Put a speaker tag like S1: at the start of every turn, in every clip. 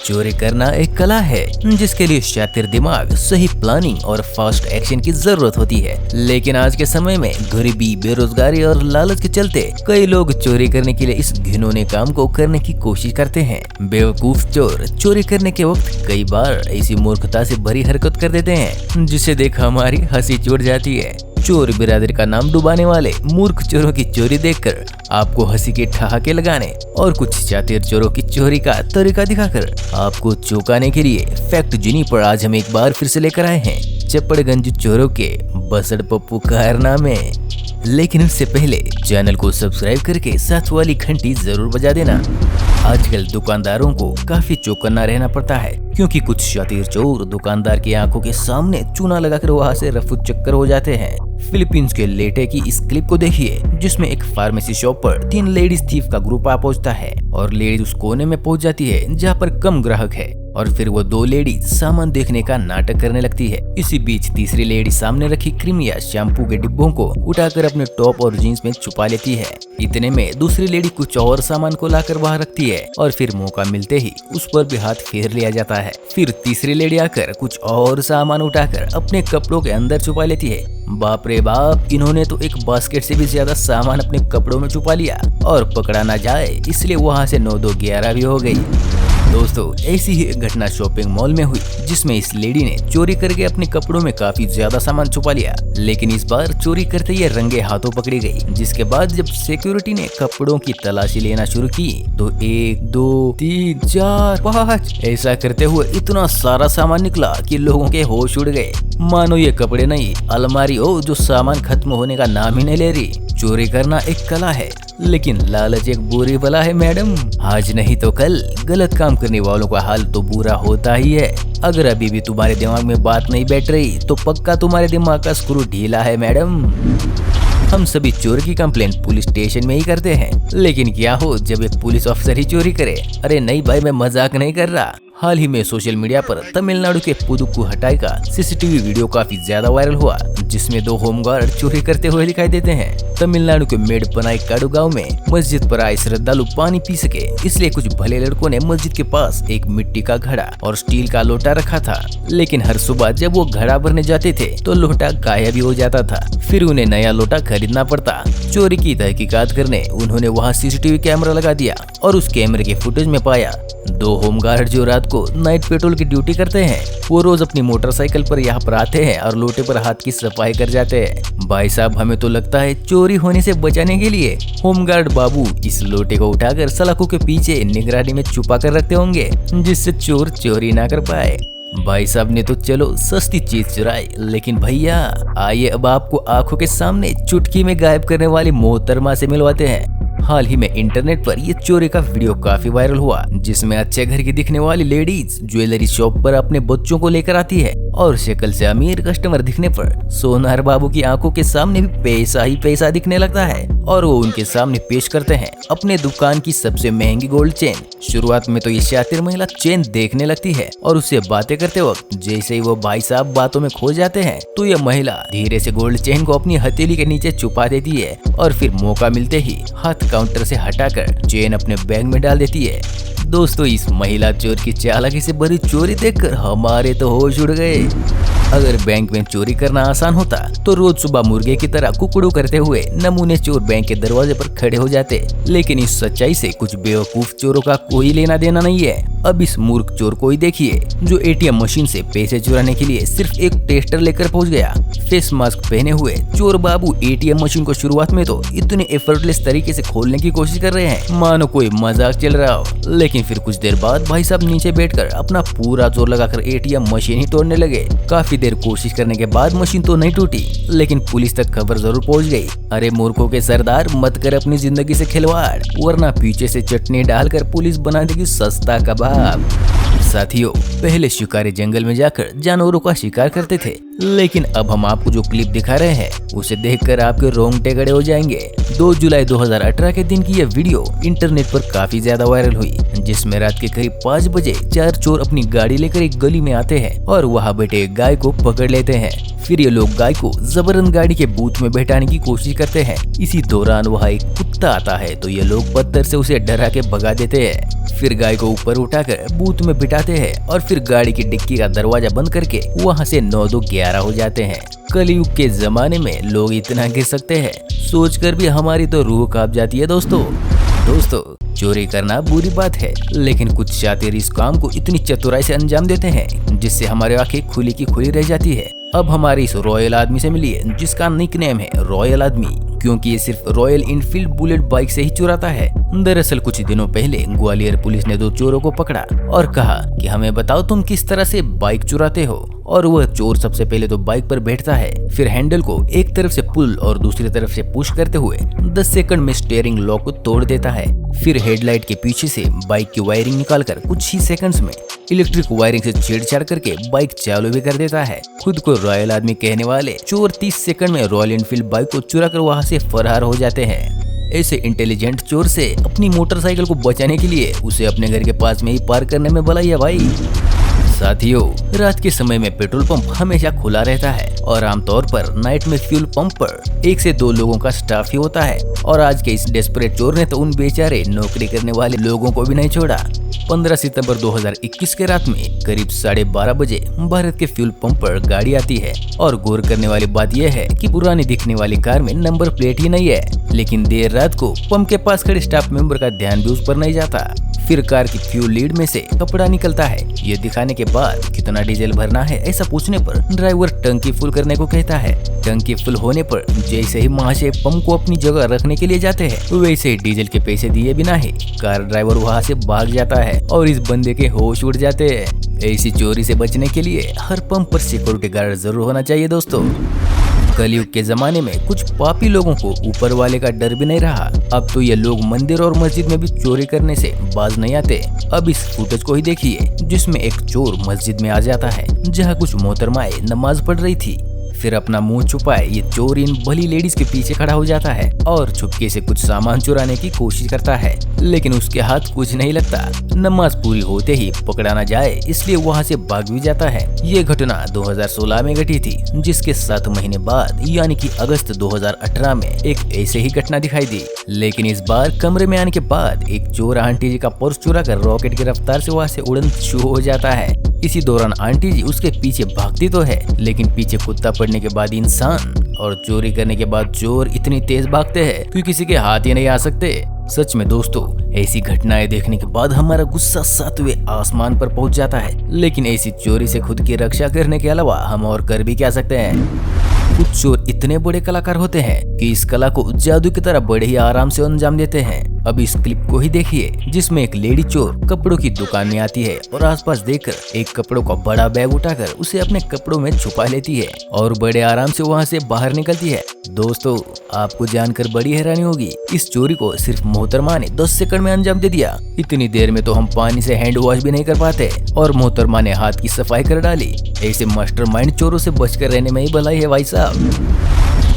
S1: चोरी करना एक कला है जिसके लिए शातिर दिमाग, सही प्लानिंग और फास्ट एक्शन की जरूरत होती है। लेकिन आज के समय में गरीबी, बेरोजगारी और लालच के चलते कई लोग चोरी करने के लिए इस घिनौने काम को करने की कोशिश करते हैं। बेवकूफ चोर चोरी करने के वक्त कई बार ऐसी मूर्खता से भरी हरकत कर देते हैं जिसे देख हमारी हंसी छूट जाती है। चोर बिरादरी का नाम डुबाने वाले मूर्ख चोरों की चोरी देखकर आपको हंसी के ठहाके लगाने और कुछ शातिर चोरों की चोरी का तरीका दिखाकर आपको चौंकाने के लिए फैक्ट जिनी पर आज हम एक बार फिर से लेकर आए हैं चप्पड़गंज चोरों के बसड़ पप्पू कारनामे। लेकिन उससे पहले चैनल को सब्सक्राइब करके साथ वाली घंटी जरूर बजा देना। आजकल दुकानदारों को काफी चौकन्ना रहना पड़ता है क्योंकि कुछ शातिर चोर दुकानदार की आंखों के सामने चूना लगाकर वहां से रफू चक्कर हो जाते हैं। फिलीपींस के लेटे की इस क्लिप को देखिए जिसमें एक फार्मेसी शॉप पर 3 लेडीज थीफ का ग्रुप आ पहुंचता है और लेडीज उस कोने में पहुंच जाती है जहां पर कम ग्राहक है और फिर वो 2 लेडीज सामान देखने का नाटक करने लगती है। इसी बीच तीसरी लेडी सामने रखी क्रीम या शैम्पू के डिब्बों को उठाकर अपने टॉप और जीन्स में छुपा लेती है। इतने में दूसरी लेडी कुछ और सामान को लाकर बाहर रखती है और फिर मौका मिलते ही उस पर भी हाथ फेर लिया जाता है। फिर तीसरी लेडी आकर कुछ और सामान उठाकर अपने कपड़ों के अंदर छुपा लेती है। बाप रे बाप, इन्होंने तो एक बास्केट से भी ज्यादा सामान अपने कपड़ों में छुपा लिया और पकड़ा ना जाए इसलिए वहाँ से 9-2-11 भी हो गई। दोस्तों, ऐसी ही एक घटना शॉपिंग मॉल में हुई जिसमें इस लेडी ने चोरी करके अपने कपड़ों में काफी ज्यादा सामान छुपा लिया। लेकिन इस बार चोरी करते ये रंगे हाथों पकड़ी गई। जिसके बाद जब सिक्योरिटी ने कपड़ों की तलाशी लेना शुरू की तो 1, 2, 3, 4, 5 ऐसा करते हुए इतना सारा सामान निकला कि लोगों के होश उड़ गए। मानो ये कपड़े नहीं अलमारी हो जो सामान खत्म होने का नाम ही नहीं ले रही। चोरी करना एक कला है लेकिन लालच एक बुरी बला है मैडम। आज नहीं तो कल गलत काम करने वालों का हाल तो बुरा होता ही है। अगर अभी भी तुम्हारे दिमाग में बात नहीं बैठ रही तो पक्का तुम्हारे दिमाग का स्क्रू ढीला है मैडम। हम सभी चोरी की कंप्लेंट पुलिस स्टेशन में ही करते हैं, लेकिन क्या हो जब एक पुलिस ऑफिसर ही चोरी करे। अरे नहीं भाई, मैं मजाक नहीं कर रहा। हाल ही में सोशल मीडिया पर तमिलनाडु के पुदुक्कोट्टाई का सीसीटीवी वीडियो काफी ज्यादा वायरल हुआ जिसमें 2 होमगार्ड चोरी करते हुए दिखाई देते हैं। तमिलनाडु के मेडपनाईकाडु गांव में मस्जिद पर आए श्रद्धालु पानी पी सके इसलिए कुछ भले लड़कों ने मस्जिद के पास एक मिट्टी का घड़ा और स्टील का लोटा रखा था। लेकिन हर सुबह जब वो घड़ा भरने जाते थे तो लोटा गायब भी हो जाता था। फिर उन्हें नया लोटा खरीदना पड़ता। चोरी की तहकीकात करने उन्होंने वहाँ सीसीटीवी कैमरा लगा दिया और उस कैमरे के फुटेज में पाया 2 होमगार्ड जो रात को नाइट पेट्रोल की ड्यूटी करते हैं वो रोज अपनी मोटरसाइकिल पर यहाँ पर आते हैं और लोटे पर हाथ की सफाई कर जाते हैं। भाई साहब, हमें तो लगता है चोरी होने से बचाने के लिए होमगार्ड बाबू इस लोटे को उठाकर सलाखों के पीछे निगरानी में छुपा कर रखते होंगे जिससे चोर चोरी ना कर पाए। भाई साहब ने तो चलो सस्ती चीज चुराई, लेकिन भैया आइए अब आपको आंखों के सामने चुटकी में गायब करने वाली मोहतरमा से मिलवाते हैं। हाल ही में इंटरनेट पर ये चोरी का वीडियो काफी वायरल हुआ जिसमें अच्छे घर की दिखने वाली लेडीज ज्वेलरी शॉप पर अपने बच्चों को लेकर आती है और शक्ल से अमीर कस्टमर दिखने पर सोनार बाबू की आंखों के सामने भी पैसा ही पैसा दिखने लगता है और वो उनके सामने पेश करते हैं अपने दुकान की सबसे महंगी गोल्ड चेन। शुरुआत में तो ये शातिर महिला चेन देखने लगती है और उससे बातें करते वक्त जैसे ही वो भाई साहब बातों में खो जाते हैं तो ये महिला धीरे से गोल्ड चेन को अपनी हथेली के नीचे छुपा देती है और फिर मौका मिलते ही हाथ काउंटर से हटाकर चेन अपने बैग में डाल देती है। दोस्तों, इस महिला चोर की चालाकी से भरी चोरी देखकर हमारे तो होश उड़ गए। अगर बैंक में चोरी करना आसान होता तो रोज सुबह मुर्गे की तरह कुकड़ू करते हुए नमूने चोर बैंक के दरवाजे पर खड़े हो जाते। लेकिन इस सच्चाई से कुछ बेवकूफ चोरों का कोई लेना देना नहीं है। अब इस मूर्ख चोर को ही देखिए जो एटीएम मशीन से पैसे चुराने के लिए सिर्फ एक टेस्टर लेकर पहुंच गया। फेस मास्क पहने हुए चोर बाबू एटीएम मशीन को शुरुआत में तो इतने एफर्टलेस तरीके से खोलने की कोशिश कर रहे हैं मानो कोई मजाक चल रहा हो, लेकिन फिर कुछ देर बाद भाई साहब नीचे बैठकर अपना पूरा जोर लगाकर एटीएम मशीन ही तोड़ने लगे। काफी देर कोशिश करने के बाद मशीन तो नहीं टूटी लेकिन पुलिस तक खबर जरूर पहुंच गई। अरे मूर्खों के सरदार, मत कर अपनी जिंदगी से खिलवाड़ वरना पीछे से चटनी डालकर पुलिस बना देगी सस्ता कबाब। साथियों, पहले शिकारी जंगल में जाकर जानवरों का शिकार करते थे, लेकिन अब हम आपको जो क्लिप दिखा रहे हैं उसे देखकर आपके रोंगटे खड़े हो जाएंगे। 2 जुलाई 2018 के दिन की यह वीडियो इंटरनेट पर काफी ज्यादा वायरल हुई, जिसमें रात के करीब 5 बजे 4 चोर अपनी गाड़ी लेकर एक गली में आते हैं और वहां बैठे एक गाय को पकड़ लेते हैं। फिर ये लोग गाय को जबरन गाड़ी के बूथ में बैठाने की कोशिश करते हैं। इसी दौरान वहाँ एक कुत्ता आता है तो ये लोग पत्थर से उसे डरा के भगा देते हैं। फिर गाय को ऊपर उठाकर बूथ में बिठाते हैं और फिर गाड़ी की डिक्की का दरवाजा बंद करके वहाँ से 9-2-11 हो जाते हैं। कलयुग के जमाने में लोग इतना गिर सकते हैं, सोचकर भी हमारी तो रूह कांप जाती है। दोस्तों, चोरी करना बुरी बात है, लेकिन कुछ शातिर इस काम को इतनी चतुराई से अंजाम देते हैं जिससे हमारी आंखें खुली की खुली रह जाती है। अब हमारे इस रॉयल आदमी से मिलिए, जिसका निकनेम है रॉयल आदमी, क्योंकि ये सिर्फ रॉयल इनफील्ड बुलेट बाइक से ही चुराता है। दरअसल कुछ दिनों पहले ग्वालियर पुलिस ने 2 चोरों को पकड़ा और कहा कि हमें बताओ तुम किस तरह से बाइक चुराते हो। और वह चोर सबसे पहले तो बाइक पर बैठता है, फिर हैंडल को एक तरफ से पुल और दूसरी तरफ से पुश करते हुए 10 सेकंड में स्टीयरिंग लॉक को तोड़ देता है। फिर हेडलाइट के पीछे से बाइक की वायरिंग निकालकर कुछ ही सेकंड्स में इलेक्ट्रिक वायरिंग से छेड़छाड़ करके बाइक चालू भी कर देता है। खुद को रॉयल आदमी कहने वाले चोर 30 सेकंड में रॉयल एनफील्ड बाइक को चुराकर वहां से फरार हो जाते हैं। ऐसे इंटेलिजेंट चोर से अपनी मोटरसाइकिल को बचाने के लिए उसे अपने घर के पास में ही पार्क करने में भलाई है भाई। साथियों, रात के समय में पेट्रोल पंप हमेशा खुला रहता है और आमतौर पर नाइट में फ्यूल पंप पर 1 से 2 लोगों का स्टाफ ही होता है। और आज के इस डेस्परेट चोर ने तो उन बेचारे नौकरी करने वाले लोगों को भी नहीं छोड़ा। 15 सितंबर 2021 के रात में करीब 12:30 बजे भारत के फ्यूल पंप पर गाड़ी आती है और गौर करने वाली बात यह है कि पुरानी दिखने वाली कार में नंबर प्लेट ही नहीं है। लेकिन देर रात को पंप के पास खड़े स्टाफ मेंबर का ध्यान भी उस पर नहीं जाता। फिर कार की फ्यूल लीड में से कपड़ा निकलता है। ये दिखाने के बाद कितना डीजल भरना है ऐसा पूछने पर ड्राइवर टंकी फुल करने को कहता है। टंकी फुल होने पर जैसे ही महाशय पंप को अपनी जगह रखने के लिए जाते हैं, वैसे ही डीजल के पैसे दिए बिना ही कार ड्राइवर वहाँ से भाग जाता है और इस बंदे के होश उड़ जाते हैं। ऐसी चोरी से बचने के लिए हर पंप पर सिक्योरिटी गार्ड जरूर होना चाहिए। दोस्तों, कलयुग के जमाने में कुछ पापी लोगों को ऊपर वाले का डर भी नहीं रहा। अब तो ये लोग मंदिर और मस्जिद में भी चोरी करने से बाज नहीं आते। अब इस फुटेज को ही देखिए, जिसमें एक चोर मस्जिद में आ जाता है जहाँ कुछ मोहतरमाएं नमाज पढ़ रही थी। फिर अपना मुंह छुपाए ये चोर इन भली लेडीज के पीछे खड़ा हो जाता है और चुपके से कुछ सामान चुराने की कोशिश करता है, लेकिन उसके हाथ कुछ नहीं लगता। नमाज पूरी होते ही पकड़ा न जाए इसलिए वहां से भाग भी जाता है। ये घटना 2016 में घटी थी, जिसके 7 महीने बाद यानी कि अगस्त 2018 में एक ऐसे ही घटना दिखाई दी। लेकिन इस बार कमरे में आने के बाद एक चोर आंटी जी का पर्स चुरा कर रॉकेट की रफ्तार से वहाँ से उड़न शुरू हो जाता है। इसी दौरान आंटी जी उसके पीछे भागती तो है, लेकिन पीछे कुत्ता पड़ने के बाद इंसान और चोरी करने के बाद चोर इतनी तेज भागते हैं कि किसी के हाथ ही नहीं आ सकते। सच में दोस्तों, ऐसी घटनाएं देखने के बाद हमारा गुस्सा 7वें आसमान पर पहुंच जाता है। लेकिन ऐसी चोरी से खुद की रक्षा करने के अलावा हम और कर भी क्या सकते हैं। कुछ चोर इतने बड़े कलाकार होते हैं कि इस कला को जादू की तरह बड़े ही आराम से अंजाम देते हैं। अब इस क्लिप को ही देखिए, जिसमें एक लेडी चोर कपड़ों की दुकान में आती है और आसपास देखकर एक कपड़ों का बड़ा बैग उठाकर उसे अपने कपड़ों में छुपा लेती है और बड़े आराम से वहां से बाहर निकलती है। दोस्तों, आपको जानकर बड़ी हैरानी होगी, इस चोरी को सिर्फ मोहतरमा ने 10 सेकंड में अंजाम दे दिया। इतनी देर में तो हम पानी से हैंड वॉश भी नहीं कर पाते और मोहतरमा ने हाथ की सफाई कर डाली। ऐसे मास्टरमाइंड चोरों से बचकर रहने में ही भलाई है भाई साहब।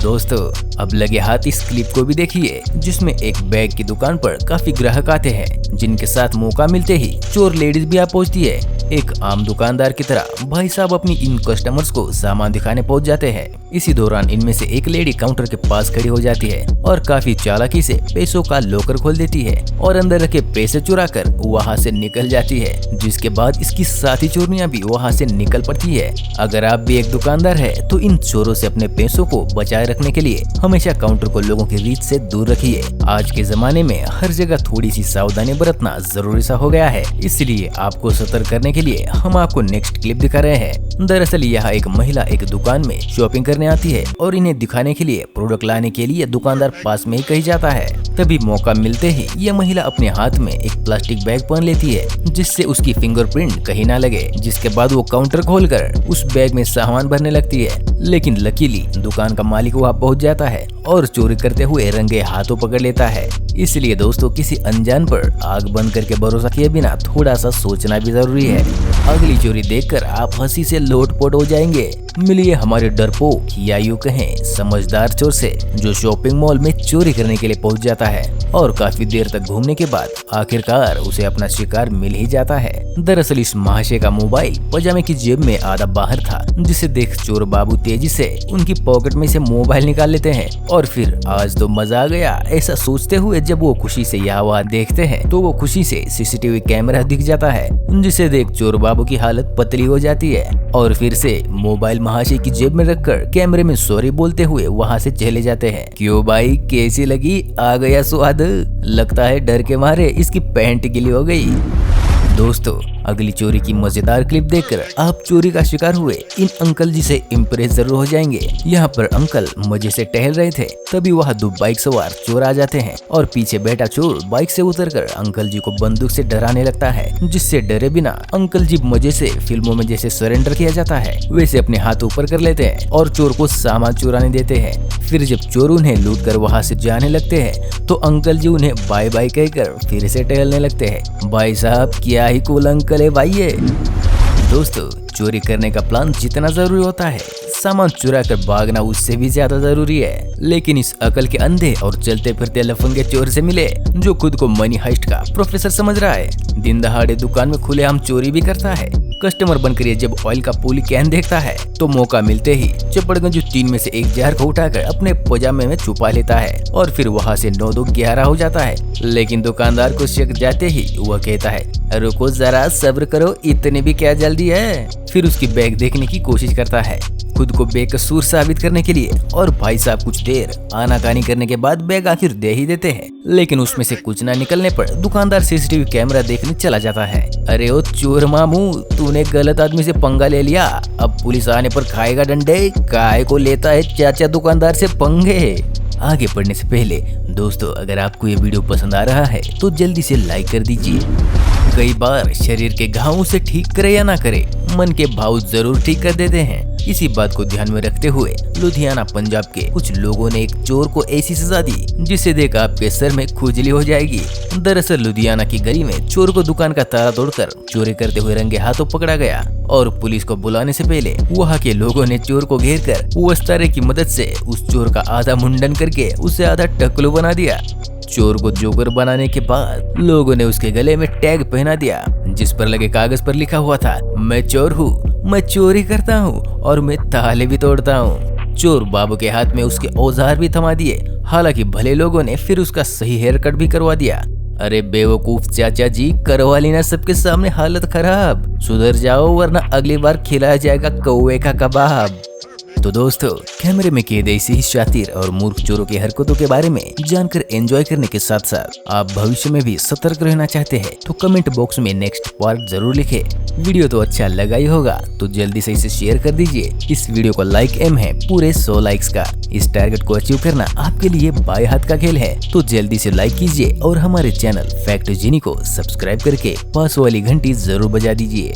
S1: दोस्तों, अब लगे हाथ इस क्लिप को भी देखिए, जिसमें एक बैग की दुकान पर काफी ग्राहक आते हैं, जिनके साथ मौका मिलते ही चोर लेडीज भी आ पहुंचती है। एक आम दुकानदार की तरह भाई साहब अपनी इन कस्टमर्स को सामान दिखाने पहुंच जाते हैं। इसी दौरान इनमें से एक लेडी काउंटर के पास खड़ी हो जाती है और काफी चालाकी से पैसों का लॉकर खोल देती है और अंदर रखे पैसे चुरा कर वहाँ से निकल जाती है, जिसके बाद इसकी साथी चोरियां भी वहाँ से निकल पड़ती है। अगर आप भी एक दुकानदार है तो इन चोरों से अपने पैसों को बचाए रखने के लिए हमेशा काउंटर को लोगों की रीच से दूर रखिए। आज के जमाने में हर जगह थोड़ी सी सावधानी बरतना जरूरी सा हो गया है, इसलिए आपको सतर्क करने के लिए हम आपको नेक्स्ट क्लिप दिखा रहे हैं। दरअसल यह एक महिला एक दुकान में शॉपिंग करने आती है और इन्हें दिखाने के लिए प्रोडक्ट लाने के लिए दुकानदार पास में ही कहीं जाता है। तभी मौका मिलते ही यह महिला अपने हाथ में एक प्लास्टिक बैग पहन लेती है, जिससे उसकी फिंगरप्रिंट कहीं ना लगे। जिसके बाद वो काउंटर खोलकर उस बैग में सामान भरने लगती है। लेकिन लकीली दुकान का मालिक वहाँ पहुँच जाता है और चोरी करते हुए रंगे हाथों पकड़ लेता है। इसलिए दोस्तों किसी अनजान पर आग बंद करके भरोसा किए बिना थोड़ा सा सोचना भी जरूरी है। अगली चोरी देखकर आप हंसी से लोटपोट हो जाएंगे। मिलिए हमारे डरपोक या यूं कहें समझदार चोर से, जो शॉपिंग मॉल में चोरी करने के लिए पहुंच जाता है और काफी देर तक घूमने के बाद आखिरकार उसे अपना शिकार मिल ही जाता है। दरअसल इस महाशय का मोबाइल पजामे की जेब में आधा बाहर था, जिसे देख चोर बाबू तेजी से उनकी पॉकेट में से मोबाइल निकाल लेते हैं और फिर आज तो मजा आ गया ऐसा सोचते हुए जब वो खुशी से यहाँ वहाँ देखते हैं तो वो खुशी से सीसीटीवी कैमरा दिख जाता है, जिसे देख चोर बाबू की हालत पतली हो जाती है और फिर से मोबाइल महाशय की जेब में रखकर कैमरे में सॉरी बोलते हुए वहाँ से चले जाते हैं। क्यों भाई, कैसी लगी? आ गया स्वाद? लगता है डर के मारे इसकी पैंट गीली हो गई। दोस्तों अगली चोरी की मजेदार क्लिप देखकर आप चोरी का शिकार हुए इन अंकल जी से इम्प्रेस जरूर हो जाएंगे। यहाँ पर अंकल मजे से टहल रहे थे, तभी वहाँ दो बाइक सवार चोर आ जाते हैं और पीछे बैठा चोर बाइक से उतरकर अंकल जी को बंदूक से डराने लगता है, जिससे डरे बिना अंकल जी मजे से फिल्मों में जैसे सरेंडर किया जाता है वैसे अपने हाथ ऊपर कर लेते हैं और चोर को सामान चुराने देते हैं। फिर जब चोर उन्हें लूट कर वहाँ से जाने लगते हैं तो अंकल जी उन्हें बाय बाय कहकर फिर से टहलने लगते हैं। भाई साहब क्या ही कूल अंकल है भाई ये। दोस्तों चोरी करने का प्लान जितना जरूरी होता है, सामान चुरा कर भागना उससे भी ज्यादा जरूरी है। लेकिन इस अकल के अंधे और चलते फिरते लफंगे चोर से मिले जो खुद को मनी हाइस्ट का प्रोफेसर समझ रहा है। दिन दहाड़े दुकान में खुलेआम चोरी भी करता है। कस्टमर बनकर ये जब ऑयल का पोली कैन देखता है तो मौका मिलते ही चपड़गंज 3 में से एक जार को उठाकर अपने पजामे में छुपा लेता है और फिर वहाँ से 9 2 11 हो जाता है। लेकिन दुकानदार को शक जाते ही वह कहता है रुको जरा सब्र करो, इतनी भी क्या जल्दी है। फिर उसकी बैग देखने की कोशिश करता है खुद को बेकसूर साबित करने के लिए और भाई साहब कुछ देर आनाकानी करने के बाद बैग आखिर दे ही देते हैं। लेकिन उसमें से कुछ ना निकलने पर दुकानदार सीसीटीवी कैमरा देखने चला जाता है। अरे ओ चोर मामू, तूने गलत आदमी से पंगा ले लिया, अब पुलिस आने पर खाएगा डंडे। काहे को लेता है चाचा दुकानदार से पंगे। आगे बढ़ने से पहले दोस्तों अगर आपको ये वीडियो पसंद आ रहा है तो जल्दी से लाइक कर दीजिए। कई बार शरीर के घावों से ठीक करे या ना करे, मन के भाव जरूर ठीक कर देते हैं। इसी बात को ध्यान में रखते हुए लुधियाना पंजाब के कुछ लोगों ने एक चोर को ऐसी सजा दी जिसे देख आपके सर में खुजली हो जाएगी। दरअसल लुधियाना की गली में चोर को दुकान का ताला तोड़कर चोरी करते हुए रंगे हाथों पकड़ा गया और पुलिस को बुलाने से पहले वहाँ के लोगों ने चोर को घेर कर वस्तारे की मदद से उस चोर का आधा मुंडन करके उसे आधा टकलू बना दिया। चोर को जोकर बनाने के बाद लोगों ने उसके गले में टैग पहना दिया जिस पर लगे कागज पर लिखा हुआ था मैं चोर हूँ, मैं चोरी करता हूँ और मैं ताले भी तोड़ता हूँ। चोर बाबू के हाथ में उसके औजार भी थमा दिए। हालांकि भले लोगों ने फिर उसका सही हेयर कट भी करवा दिया। अरे बेवकूफ चाचा जी, करवा लेना सबके सामने हालत खराब। सुधर जाओ वरना अगली बार खिलाया जाएगा कौवे का कबाब। तो दोस्तों कैमरे में कैद ऐसे ही शातिर और मूर्ख चोरों की हरकतों के बारे में जानकर एंजॉय करने के साथ साथ आप भविष्य में भी सतर्क रहना चाहते हैं तो कमेंट बॉक्स में नेक्स्ट पार्ट जरूर लिखें। वीडियो तो अच्छा लगा ही होगा तो जल्दी से इसे शेयर कर दीजिए। इस वीडियो को लाइक एम है पूरे 100 लाइक्स का। इस टारगेट को अचीव करना आपके लिए बाएं हाथ का खेल है तो जल्दी से लाइक कीजिए और हमारे चैनल फैक्ट जीनी को सब्सक्राइब करके पास वाली घंटी जरूर बजा दीजिए।